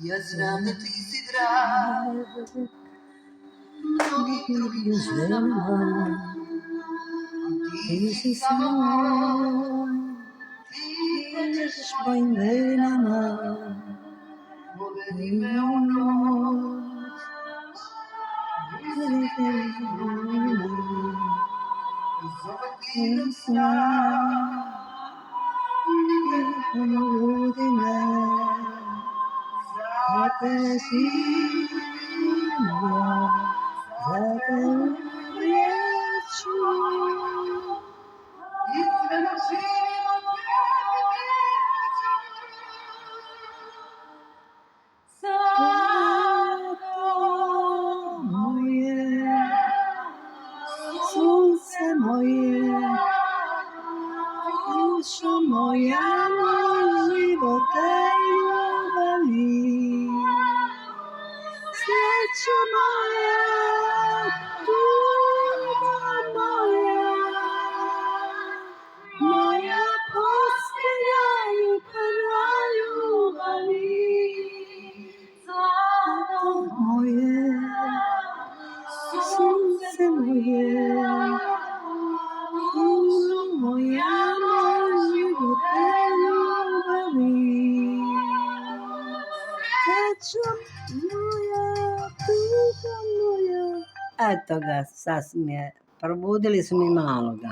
Я знам да ти си драг, многим другим женам. Ти си само, ти кажеш по именама, поведи ме у ноć, zove sna, ludi me, za te živimo, za te uvjeću, iskreno živimo tebi vječu. Zlato moje, sunce moje, dušo moja, živote ljubavi, srećo moja, tuga moja, moja posljednja i prva ljubavi. Zlato moje, sunce moje, dušo moja, živote ljubavi, srećo moja, tuga moja. Eto ga, sasvim je, probudili su mi maloga.